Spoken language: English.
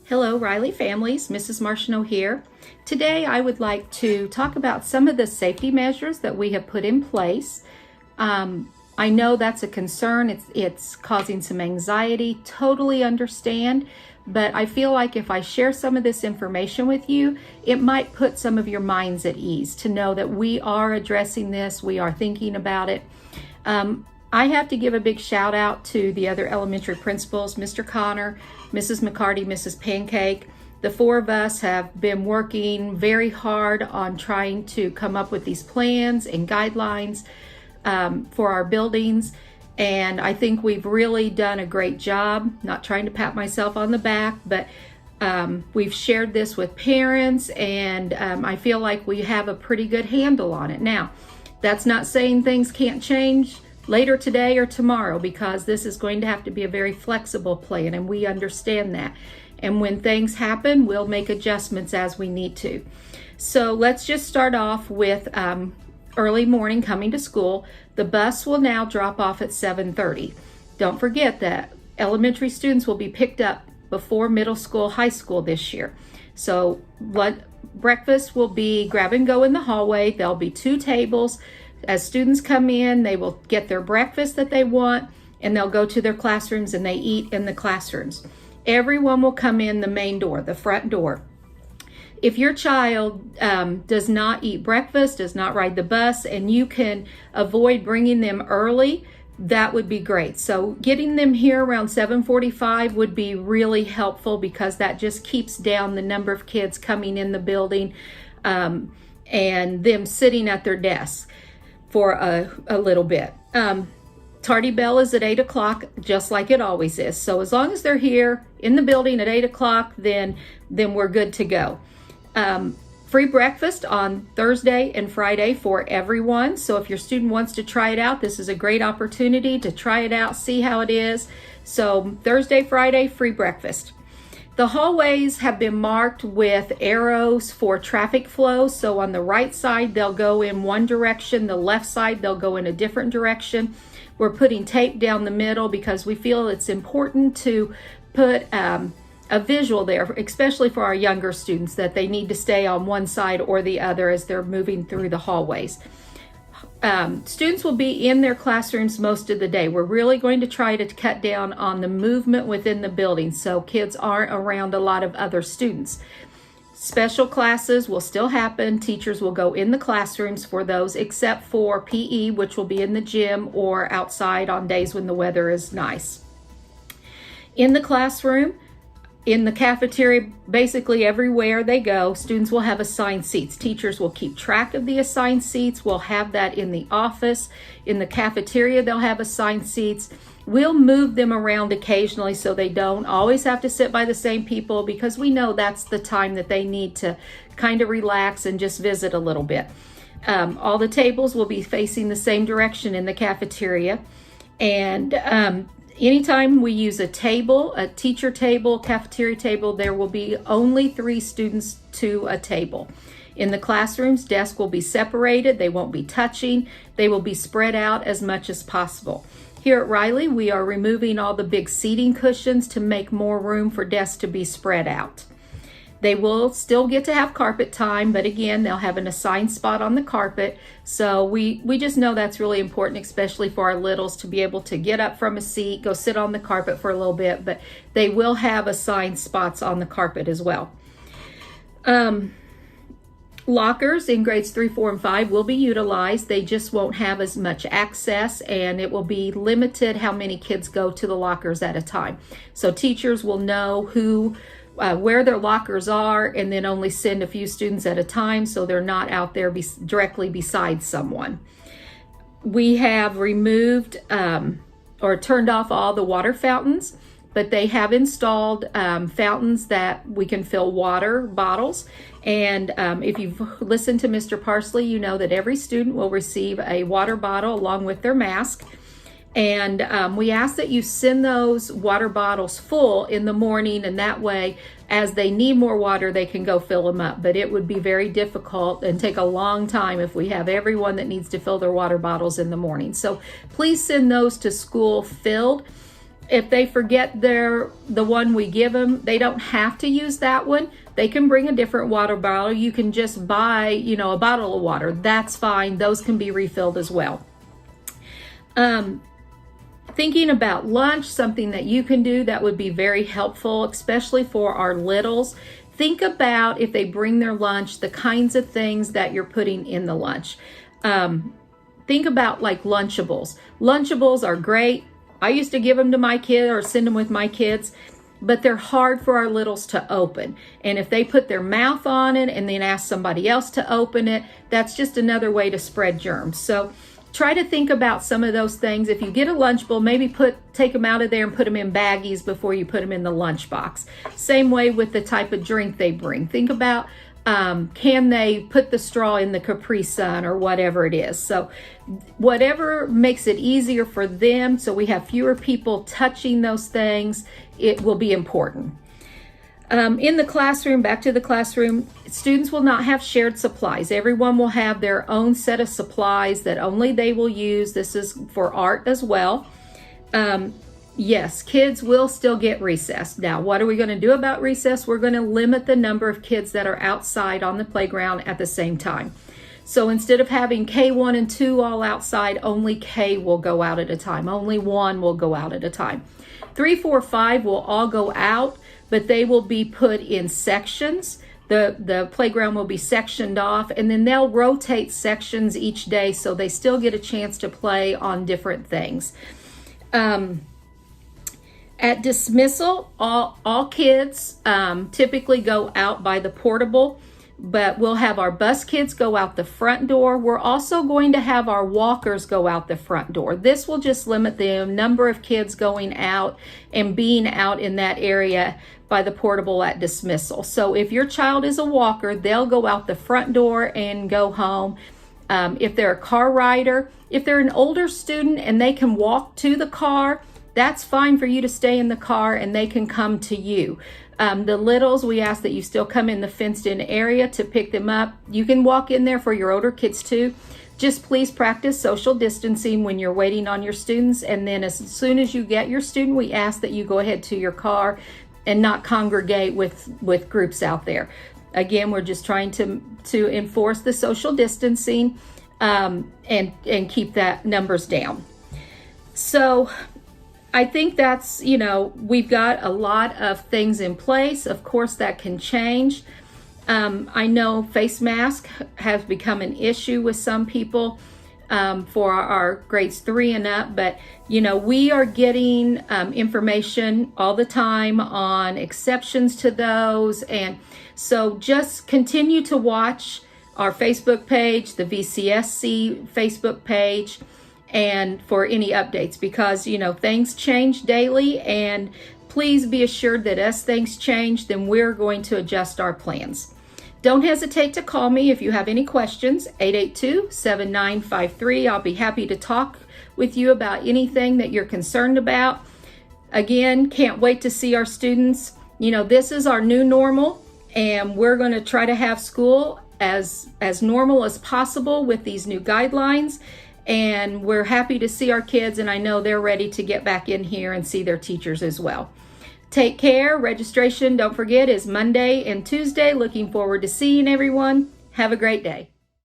Hello, Riley families. Mrs. Marchino here. Today, I would like to talk about some of the safety measures that we have put in place. I know that's a concern. It's causing some anxiety. Totally understand. But I feel like if I share some of this information with you, it might put some of your minds at ease to know that we are addressing this. We are thinking about it. I have to give a big shout out to the other elementary principals, Mr. Connor, Mrs. McCarty, Mrs. Pancake. The four of us have been working very hard on trying to come up with these plans and guidelines for our buildings. And I think we've really done a great job. Not trying to pat myself on the back, but we've shared this with parents, and I feel like we have a pretty good handle on it. Now, that's not saying things can't change later today or tomorrow, because this is going to have to be a very flexible plan, and we understand that. And when things happen, we'll make adjustments as we need to. So let's just start off with early morning coming to school. The bus will now drop off at 7:30. Don't forget that elementary students will be picked up before middle school, high school this year. So breakfast will be grab and go in the hallway. There'll be 2 tables. As students come in, they will get their breakfast that they want, and they'll go to their classrooms and they eat in the classrooms. Everyone will come in the main door, the front door. If your child does not eat breakfast, does not ride the bus, and you can avoid bringing them early, that would be great. So getting them here around 7:45 would be really helpful, because that just keeps down the number of kids coming in the building and them sitting at their desks for a little bit. Tardy bell is at 8 o'clock, just like it always is. So as long as they're here in the building at 8 o'clock, then we're good to go. Free breakfast on Thursday and Friday for everyone. So if your student wants to try it out, this is a great opportunity to try it out, see how it is. So Thursday, Friday, free breakfast. The hallways have been marked with arrows for traffic flow. So on the right side, they'll go in one direction. The left side, they'll go in a different direction. We're putting tape down the middle because we feel it's important to put a visual there, especially for our younger students, that they need to stay on one side or the other as they're moving through the hallways. Students will be in their classrooms most of the day. We're really going to try to cut down on the movement within the building so kids aren't around a lot of other students. Special classes will still happen. Teachers will go in the classrooms for those, except for PE, which will be in the gym or outside on days when the weather is nice. In the classroom, in the cafeteria, basically everywhere they go, students will have assigned seats. Teachers will keep track of the assigned seats. We'll have that in the office. In the cafeteria, they'll have assigned seats. We'll move them around occasionally so they don't always have to sit by the same people, because we know that's the time that they need to kind of relax and just visit a little bit. All the tables will be facing the same direction in the cafeteria. And anytime we use a table, a teacher table, cafeteria table, there will be only 3 students to a table. In the classrooms, desks will be separated. They won't be touching. They will be spread out as much as possible. Here at Riley, we are removing all the big seating cushions to make more room for desks to be spread out. They will still get to have carpet time, but again, they'll have an assigned spot on the carpet. So we just know that's really important, especially for our littles, to be able to get up from a seat, go sit on the carpet for a little bit, but they will have assigned spots on the carpet as well. Lockers in grades 3, 4, and 5 will be utilized. They just won't have as much access, and it will be limited how many kids go to the lockers at a time. So teachers will know where their lockers are, and then only send a few students at a time so they're not out there directly beside someone. We have removed or turned off all the water fountains, but they have installed fountains that we can fill water bottles. And if you've listened to Mr. Parsley, you know that every student will receive a water bottle along with their mask. And we ask that you send those water bottles full in the morning, and that way, as they need more water, they can go fill them up. But it would be very difficult and take a long time if we have everyone that needs to fill their water bottles in the morning. So please send those to school filled. if they forget the one we give them, they don't have to use that one. They can bring a different water bottle. You can just buy, a bottle of water. That's fine. Those can be refilled as well. Thinking about lunch, something that you can do that would be very helpful, especially for our littles. Think about, if they bring their lunch, the kinds of things that you're putting in the lunch. Think about like Lunchables. Lunchables are great. I used to give them to my kid or send them with my kids, but they're hard for our littles to open. And if they put their mouth on it and then ask somebody else to open it, that's just another way to spread germs. So try to think about some of those things. If you get a Lunchable, maybe take them out of there and put them in baggies before you put them in the lunchbox. Same way with the type of drink they bring. Think about, can they put the straw in the Capri Sun or whatever it is. So whatever makes it easier for them, so we have fewer people touching those things, it will be important. In the classroom, back to the classroom, students will not have shared supplies. Everyone will have their own set of supplies that only they will use. This is for art as well. Yes, kids will still get recess. Now, what are we going to do about recess? We're going to limit the number of kids that are outside on the playground at the same time. So instead of having K1 and 2 all outside, only K will go out at a time. Only 1 will go out at a time. 3, 4, 5 will all go out, but they will be put in sections. The playground will be sectioned off, and then they'll rotate sections each day so they still get a chance to play on different things. At dismissal, all kids typically go out by the portable, but we'll have our bus kids go out the front door. We're also going to have our walkers go out the front door. This will just limit the number of kids going out and being out in that area by the portable at dismissal. So if your child is a walker, they'll go out the front door and go home. If they're a car rider, if they're an older student and they can walk to the car, that's fine for you to stay in the car and they can come to you. The littles, we ask that you still come in the fenced-in area to pick them up. You can walk in there for your older kids too. Just please practice social distancing when you're waiting on your students. And then as soon as you get your student, we ask that you go ahead to your car and not congregate with groups out there. Again, we're just trying to enforce the social distancing and keep that numbers down. So I think that's, we've got a lot of things in place. Of course, that can change. I know face mask has become an issue with some people for our grades 3 and up, but we are getting information all the time on exceptions to those. And so just continue to watch our Facebook page, the VCSC Facebook page, and for any updates, because things change daily, and please be assured that as things change, then we're going to adjust our plans. Don't hesitate to call me if you have any questions, 882-7953. I'll be happy to talk with you about anything that you're concerned about. Again, can't wait to see our students. This is our new normal, and we're going to try to have school as normal as possible with these new guidelines. And we're happy to see our kids, and I know they're ready to get back in here and see their teachers as well. Take care. Registration, don't forget, is Monday and Tuesday. Looking forward to seeing everyone. Have a great day.